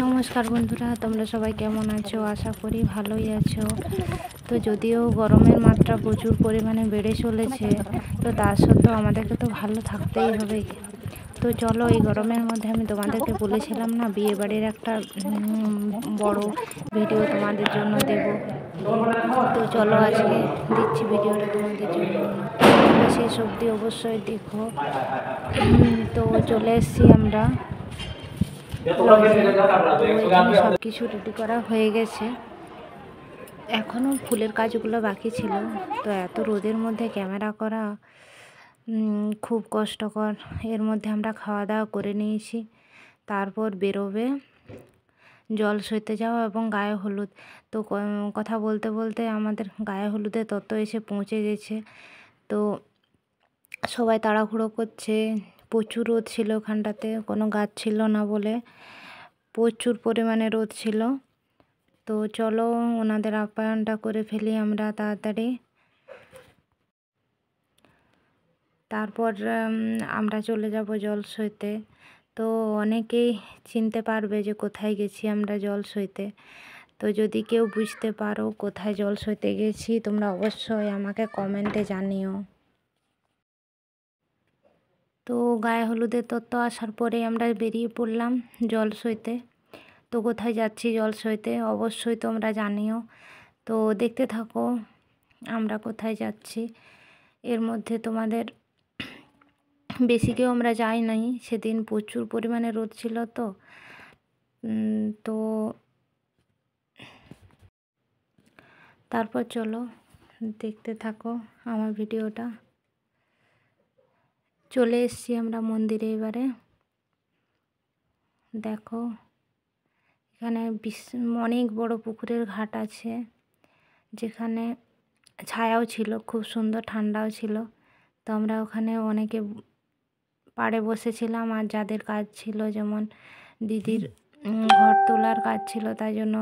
নমস্কার বন্ধুরা, তোমরা সবাই কেমন আছো? আশা করি ভালোই আছো। তো যদিও গরমের মাত্রা প্রচুর পরিমাণে বেড়ে চলেছে, তো তা সত্ত্বেও আমাদেরকে তো ভালো থাকতেই হবে। তো চলো, এই গরমের মধ্যে আমি তোমাদেরকে বলেছিলাম না বিয়েবাড়ির একটা বড় ভিডিও তোমাদের জন্য দেব। তো চলো আজকে দিচ্ছি ভিডিওটা তোমাদের জন্য, তোমরা শেষ অবধি অবশ্যই দেখো। তো চলে এসেছি আমরা লজে। তো এখানে সব কিছু রেডি করা হয়ে গেছে, এখনও ফুলের কাজগুলো বাকি ছিল। তো এত রোদের মধ্যে ক্যামেরা করা খুব কষ্টকর। এর মধ্যে আমরা খাওয়া দাওয়া করে নিয়েছি, তারপর বেরোবে জল সইতে যাওয়া এবং গায়ে হলুদ। তো কথা বলতে বলতে আমাদের গায়ে হলুদের তত্ত্ব এসে পৌঁছে গেছে। তো সবাই তাড়াহুড়ো করছে, প্রচুর রোদ ছিল ওখানটাতে, কোনো গাছ ছিল না বলে প্রচুর পরিমাণে রোদ ছিল। তো চলো ওনাদের আপ্যায়নটা করে ফেলি আমরা তাড়াতাড়ি। তারপর আমরা চলে যাব জল সইতে। তো অনেকেই চিনতে পারবে যে কোথায় গেছি আমরা জল সইতে। তো যদি কেউ বুঝতে পারো কোথায় জল সইতে গেছি, তোমরা অবশ্যই আমাকে কমেন্টে জানিও। তো গায়ে হলুদের তত্ত্ব আসার পরে আমরা বেরিয়ে পড়লাম জল সইতে। তো কোথায় যাচ্ছি জল সইতে অবশ্যই তোমরা জানিও। তো দেখতে থাকো আমরা কোথায় যাচ্ছি। এর মধ্যে তোমাদের বেশি কেউ আমরা যাই নাই, সেদিন প্রচুর পরিমাণে রোদ ছিল। তো তারপর চলো দেখতে থাকো আমার ভিডিওটা। চলে এসেছি আমরা মন্দিরে। এবারে দেখো এখানে অনেক বড় পুকুরের ঘাট আছে, যেখানে ছায়াও ছিল, খুব সুন্দর ঠান্ডাও ছিল। তো আমরা ওখানে অনেকে পাড়ে বসেছিলাম, আর যাদের কাজ ছিল, যেমন দিদির ঘর তোলার কাজ ছিল, তাই জন্য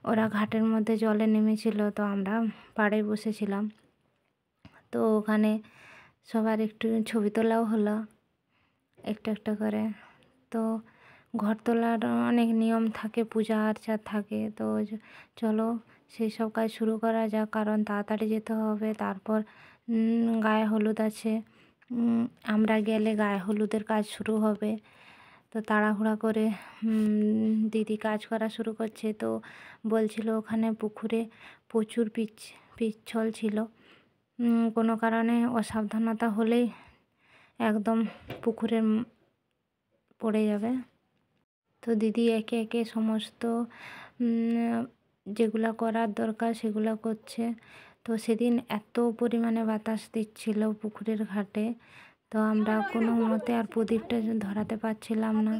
ওরা ঘাটের মধ্যে জলে নেমেছিল, তো আমরা পাড়ে বসেছিলাম। তো ওখানে সবার একটু ছবি তোলাও হলো একটা একটা করে। তো ঘর তোলার অনেক নিয়ম থাকে, পূজা আর্চা থাকে। তো চলো সেই সব কাজ শুরু করা যাক, কারণ তাড়াতাড়ি যেতে হবে। তারপর গায়ে হলুদ আছে, আমরা গেলে গায়ে হলুদের কাজ শুরু হবে। তো তাড়াহুড়া করে দিদি কাজ করা শুরু করছে। তো বলছিল ওখানে পুকুরে প্রচুর পিচ্ছল ছিল, কোনো কারণে অসাবধানতা হলেই একদম পুকুরে পড়ে যাবে। তো দিদি একে একে সমস্ত যেগুলো করার দরকার সেগুলো করছে। তো সেদিন এত পরিমাণে বাতাস দিচ্ছিল পুকুরের ঘাটে, তো আমরা কোনো মতে আর প্রদীপটা ধরাতে পারছিলাম না।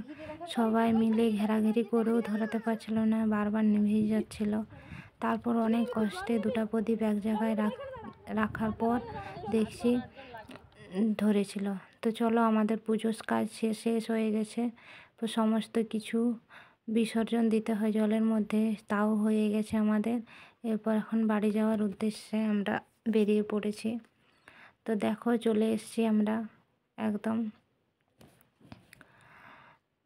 সবাই মিলে ঘেরাঘেরি করেও ধরাতে পারছিল না, বারবার নিভে যাচ্ছিল। তারপর অনেক কষ্টে দুটো প্রদীপ এক জায়গায় রাখার পর দেখছি ধরেছিল। তো চলো আমাদের পুজোর কাজ শেষ হয়ে গেছে। তো সমস্ত কিছু বিসর্জন দিতে হয় জলের মধ্যে, তাও হয়ে গেছে আমাদের। এরপর এখন বাড়ি যাওয়ার উদ্দেশ্যে আমরা বেরিয়ে পড়েছি। তো দেখো চলে এসেছি আমরা একদম।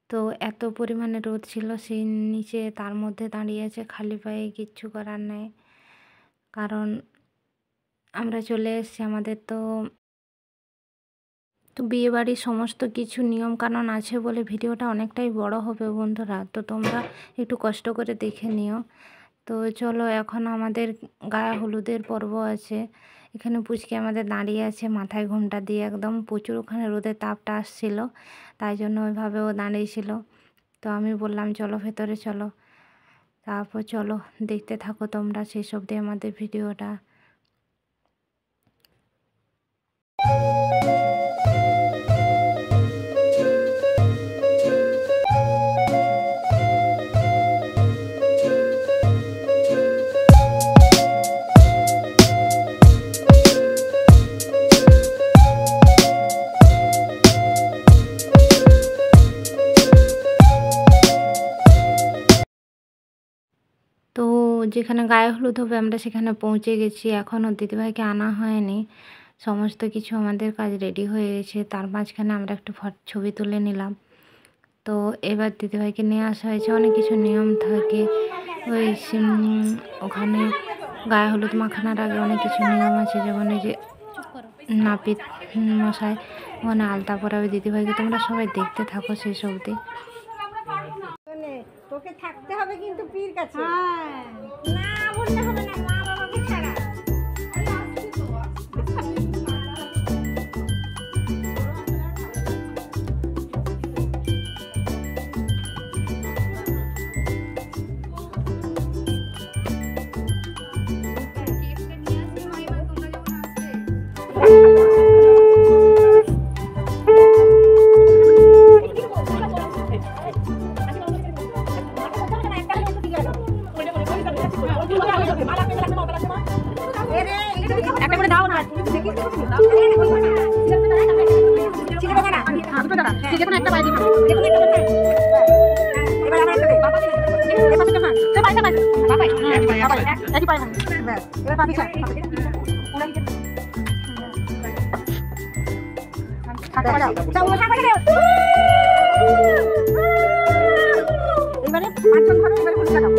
তো এত পরিমাণে রোদ ছিল সেই নিচে, তার মধ্যে দাঁড়িয়ে আছে খালি পায়ে, কিচ্ছু করার নেই, কারণ আমরা চলে এসেছি। আমাদের তো বিয়েবাড়ির সমস্ত কিছু নিয়মকানুন আছে বলে ভিডিওটা অনেকটাই বড় হবে বন্ধুরা, তো তোমরা একটু কষ্ট করে দেখে নিও। তো চলো এখন আমাদের গায়ে হলুদের পর্ব আছে। এখানে পুচকি আমাদের দাঁড়িয়ে আছে মাথায় ঘোমটা দিয়ে, একদম প্রচুর ওখানে রোদের তাপটা আসছিল, তাই জন্য ওইভাবে ও দাঁড়িয়েছিল। তো আমি বললাম চলো ভেতরে চলো। তারপর চলো দেখতে থাকো তোমরা শেষ অবধি আমাদের ভিডিওটা। তো যেখানে গায়ে হলুদ হবে আমরা সেখানে পৌঁছে গেছি, এখনও দিদিভাইকে আনা হয়নি। সমস্ত কিছু আমাদের কাজ রেডি হয়ে গেছে, তার মাঝখানে আমরা একটু ছবি তুলে নিলাম। তো তো এবার দিদিভাইকে নিয়ে আসা হয়েছে। অনেক কিছু নিয়ম থাকে ওই ওখানে গায়ে হলুদ মাখানোর আগে অনেক কিছু নিয়ম আছে, যেমন এই যে নাপিত মশাই ওখানে আলতা পরাবে দিদিভাইকে। তোমরা সবাই দেখতে থাকো শেষ অবধি। তোকে থাকতে হবে কিন্তু পীর কাছে, না বললে হবে না, মা বাবাকে ছাড়া। এবারে পাঁচজন ধরো, এবারে পুলিশ লাগাও।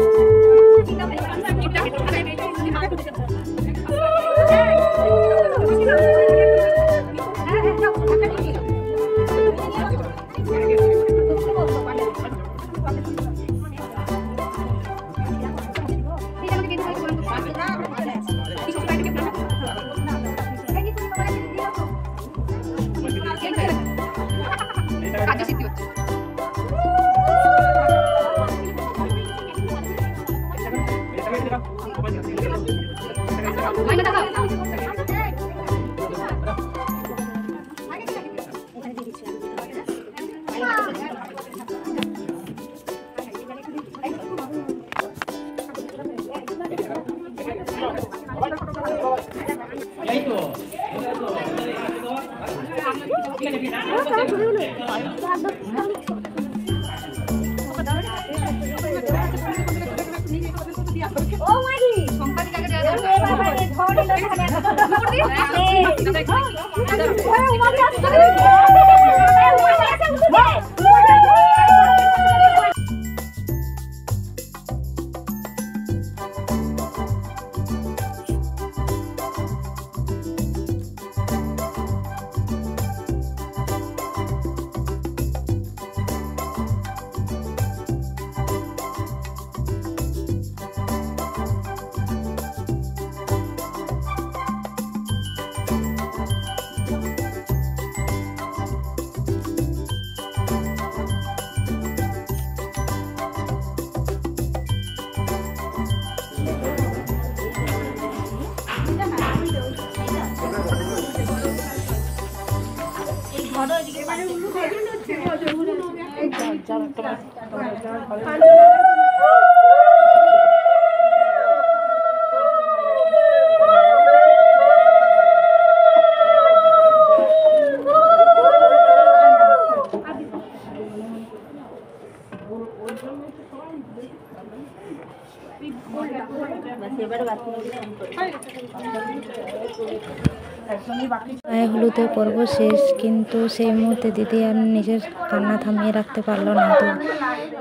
গায়ে হলুদের পর্ব শেষ, কিন্তু সেই মুহূর্তে দিদি আর নিজের কান্না থামিয়ে রাখতে পারলো না। তো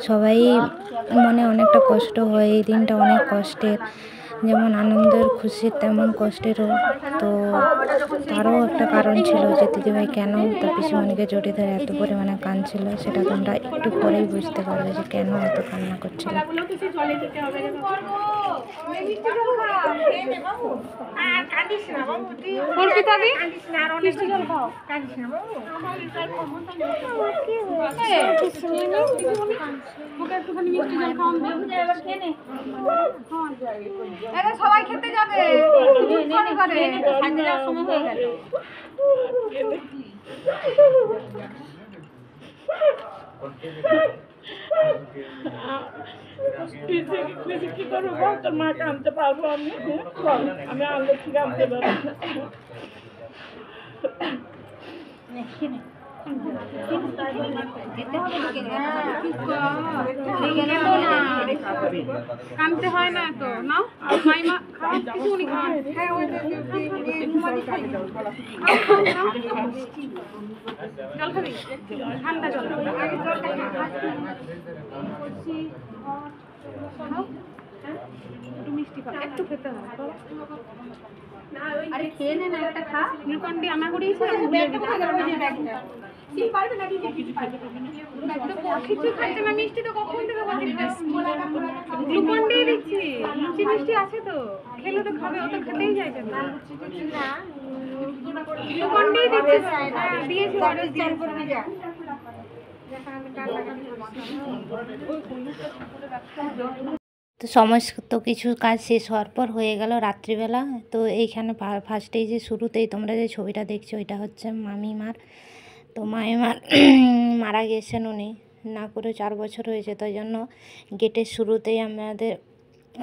সবাই মনে অনেকটা কষ্ট হয়, এই দিনটা অনেক কষ্টের, যেমন আনন্দের খুশির তেমন কষ্টেরও। তো তারও একটা কারণ ছিল যে দিদিভাই কেন তার পিসিমণিকে জড়িয়ে ধরে এত পরিমাণে কাঁদছিল, সেটা তোমরা একটু পরেই বুঝতে পারবে যে কেন এত কান্না করছিল। সবাই খেতে যাবে, কি করবো? তোর মা কানতে পারবো আমি? আমি আনলে ঠিক আনতে পারবো। যেতে হবে কানতে হয় না তো নাও মাইমা খাও কিছু উনি খান হ্যাঁ ওই ঘুমাতে খাই জল খাবি ঠান্ডা জল আগে জলটা একটু মিষ্টি খাও একটু খেতে হবে আরে খেয়ে নে না একটা খা গ্লুকন-ডি আনা করিয়েছি কিছু খাইছে না মিষ্টি তো কখন থেকে গ্লুকন-ডি দিচ্ছি লুচি মিষ্টি আছে তো খেলে তো খাবে ও তো খেতেই চাইছে না গ্লুকন-ডি দিয়েছি তো সমস্ত কিছু কাজ শেষ হওয়ার পর হয়ে গেল রাত্রিবেলা। তো এইখানে ফার্স্টেই যে শুরুতেই তোমরা যে ছবিটা দেখছো ওইটা হচ্ছে মামিমার। তো মামিমার মারা গিয়েছেন উনি, না করে 4 বছর হয়েছে। তাই জন্য গেটের শুরুতেই আমাদের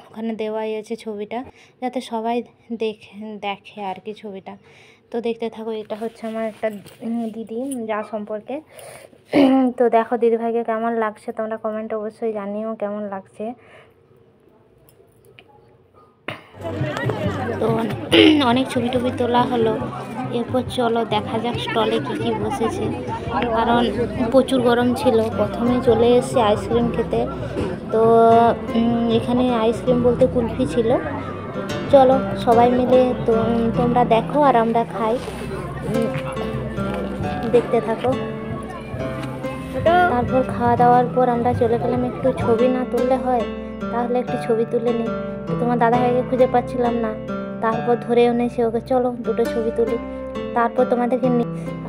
ওখানে দেওয়াই আছে ছবিটা, যাতে সবাই দেখে আর কি ছবিটা। তো দেখতে থাকো। এটা হচ্ছে আমার একটা দিদি যা সম্পর্কে। তো দেখো দিদিভাইকে কেমন লাগছে, তোমরা কমেন্টে অবশ্যই জানিও কেমন লাগছে। তো অনেক ছবি টবি তোলা হলো। এরপর চলো দেখা যাক স্টলে কী বসেছে, কারণ প্রচুর গরম ছিল। প্রথমে চলে এসেছি আইসক্রিম খেতে। তো এখানে আইসক্রিম বলতে কুলফি ছিল। চলো সবাই মিলে তো তোমরা দেখো আর আমরা খাই, দেখতে থাকো। তারপর খাওয়া দাওয়ার পর আমরা চলে গেলাম। একটু ছবি না তুললে হয়, তাহলে একটু ছবি তুলে নিই। তো তোমার দাদাভাইকে খুঁজে পাচ্ছিলাম না, তারপর ধরে এনেছি ওকে, চলো 2টো ছবি তুলি। তারপর তোমাদেরকে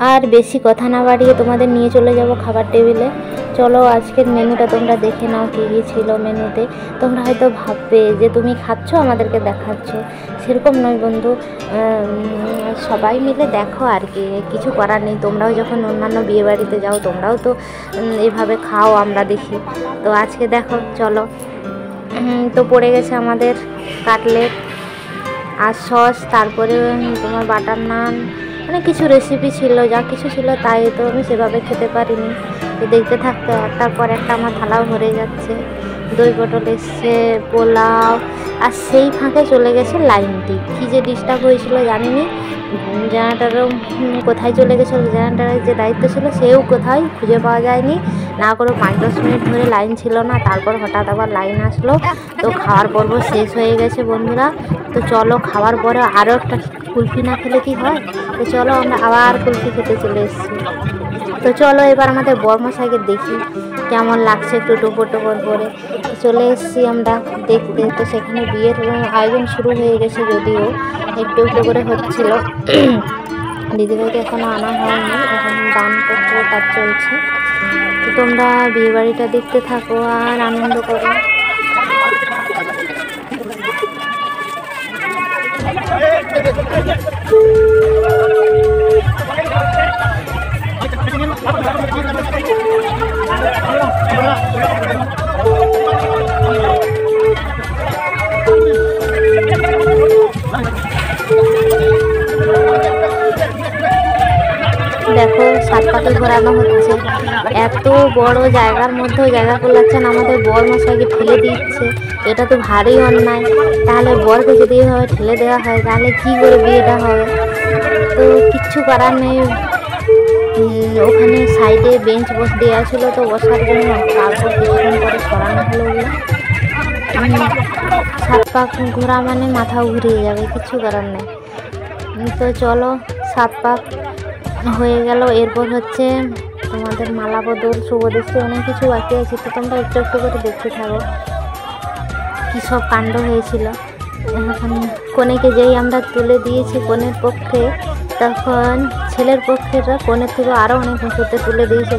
আর বেশি কথা না বাড়িয়ে তোমাদের নিয়ে চলে যাব খাবার টেবিলে। চলো আজকের মেনুটা তোমরা দেখে নাও কী কী ছিল মেনুতে। তোমরা হয়তো ভাববে যে তুমি খাচ্ছ আমাদেরকে দেখাচ্ছ, সেরকম নয় বন্ধু। সবাই মিলে দেখো আর কি, কিছু করার নেই। তোমরাও যখন অন্যান্য বিয়েবাড়িতে যাও তোমরাও তো এইভাবে খাও, আমরা দেখি। তো আজকে দেখো চলো। তো পড়ে গেছে আমাদের কাটলেট আর সস, তারপরে তোমার বাটার নান, মানে কিছু রেসিপি ছিল, যা কিছু ছিল তাই। তো আমি সেভাবে খেতে পারিনি। তো দেখতে থাকতে একটার পর একটা আমার থালাও ভরে যাচ্ছে। দই পটল এসছে, পোলাও, আর সেই ফাঁকে চলে গেছে লাইনটি। কী যে ডিস্টার্ব হয়েছিল জানিনি। জেনারেটারও কোথায় চলে গেছিলো, জেনারেটারের যে দায়িত্ব ছিল সেও কোথায় খুঁজে পাওয়া যায়নি। না করে 5-10 মিনিট ধরে লাইন ছিল না, তারপর হঠাৎ আবার লাইন আসলো। তো খাওয়ার পর্ব শেষ হয়ে গেছে বন্ধুরা। তো চলো খাওয়ার পরে আরও একটা কুলফি না খেলে কি হয়। তো চলো আমরা আবার কুলফি খেতে চলে এসেছি। তো চলো এবার আমাদের বর্মশাইকে দেখি কেমন লাগছে, একটু টোপর করে চলে এসেছি আমরা দেখতে। তো সেখানে বিয়ের আয়োজন শুরু হয়ে গেছে, যদিও একটু করে হচ্ছিল। দিদিভাইকে এখনও আনা হয়নি, এখন দানপত্র কাজ চলছে। তো তোমরা বিয়েবাড়িটা দেখতে থাকো আর আনন্দ করো। দেখো 7 পাকে ঘোরানো হচ্ছে। এত বড় জায়গার মধ্যেও জায়গা করলাচ্ছেন, আমাদের বর মশাইকে ঠেলে দিচ্ছে। এটা তো ভারী অন্যায়। তাহলে বরকে যদি এভাবে ঠেলে দেওয়া হয় তাহলে কী করে বিয়েটা হবে। তো কিচ্ছু করার নেই। ওখানে সাইডে বেঞ্চ দেওয়া ছিল, তো বসার জন্য। তারপর কিছুক্ষণ পরে সরানো হলো। 7 পাক ঘোরা মানে মাথাও ঘুরিয়ে যাবে, কিছু করার নেই। তো চলো 7 পাক হয়ে গেল। এরপর হচ্ছে তোমাদের মালা বদল, শুভদৃষ্টি, অনেক কিছু বাকি আছে। তো তোমরা একটু করে দেখতে থাকো কী সব কাণ্ড হয়েছিল। এখন কনেকে যেই আমরা তুলে দিয়েছি কনের পক্ষে, তখন ছেলের পক্ষেরা কনের থেকে আরও অনেক উঁচুতে তুলে দিয়েছে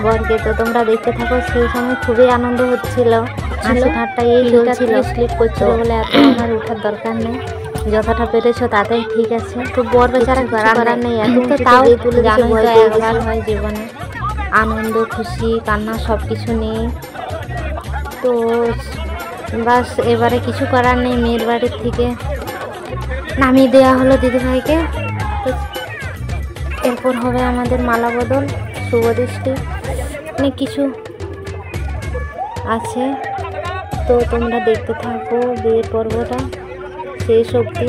বরকে। তো তোমরা দেখতে থাকো। সেই সময় খুবই আনন্দ হচ্ছিল, হাসি ঠাট্টা এই চলছিল। স্লিপ করছিল বলে এত আমার ওঠার দরকার নেই, যতটা পেরেছো তাতেই ঠিক আছে। তো বর বেচারা করার নেই, এখন তো তাও তুলে জানোই তো একবার হয় জীবনে, আনন্দ খুশি কান্না সব কিছু নেই। তো বাস এবারে কিছু করার নেই, মেয়ের বাড়ির থেকে নামিয়ে দেওয়া হলো দিদিভাইকে। তো এরপর হবে আমাদের মালা বদল, শুভদৃষ্টি, অনেক কিছু আছে। তো তোমরা দেখতে থাকো বিয়ের পর্বটা শেষ অবধি।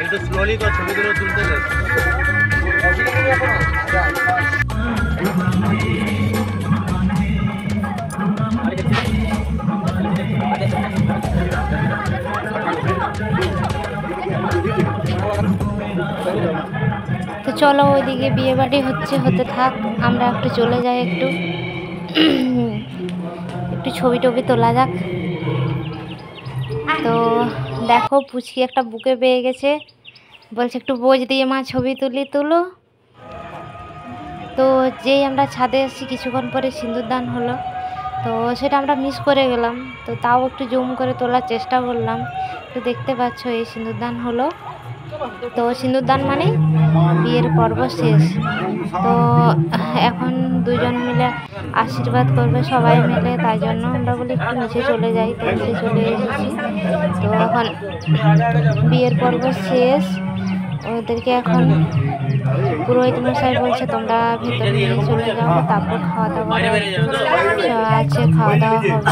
একটু স্লোলি কর, ছবিগুলো তুলতে দে। তো চলো ওইদিকে বিয়ে বাড়ি হতে থাক, আমরা একটু চলে যাই, একটু ছবি টবি তোলা যাক। তো দেখো পুচকি একটা বুকে পেয়ে গেছে, বলছে একটু বোঝ দিয়ে মা ছবি তুলো। তো যেই আমরা ছাদে এসেছি কিছুক্ষণ পরে সিঁদুরদান হলো, তো সেটা আমরা মিস করে গেলাম। তো তাও একটু জুম করে তোলার চেষ্টা করলাম। তো দেখতে পাচ্ছ এই সিঁদুরদান হলো। তো সিঁদুরদান মানে বিয়ের পর্ব শেষ। তো এখন দুজন মিলে আশীর্বাদ করবে সবাই মিলে, তাই জন্য আমরা বলি একটু নিচে চলে যাই। তো নিচে চলে এসেছি। তো এখন বিয়ের পর্ব শেষ, ওদেরকে এখন পুরোহিত মশাই বলছে তোমরা ভেতরে নিয়ে চলে যাও, তারপর খাওয়া দাওয়া আছে, খাওয়া দাওয়া হবে।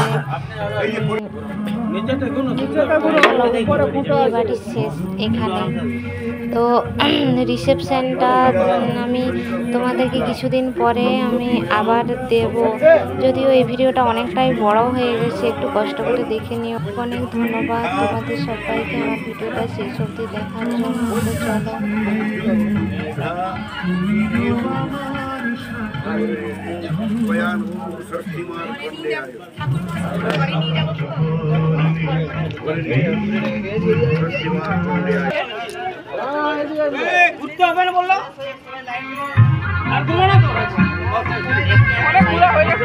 বিয়ে বাড়ি শেষ এখানে। তো রিসেপশানটা আমি তোমাদেরকে কিছুদিন পরে আমি আবার দেব, যদিও এই ভিডিওটা অনেকটাই বড় হয়ে গেছে, একটু কষ্ট করে দেখে নিও। অনেক ধন্যবাদ তোমাদের সবাইকে আমার ভিডিওটা শেষ অবধি দেখার জন্য। ঘুরতে হবে না বললো, আর ঘুরো না তো, অনেক ঘোরা হয়ে গেছে।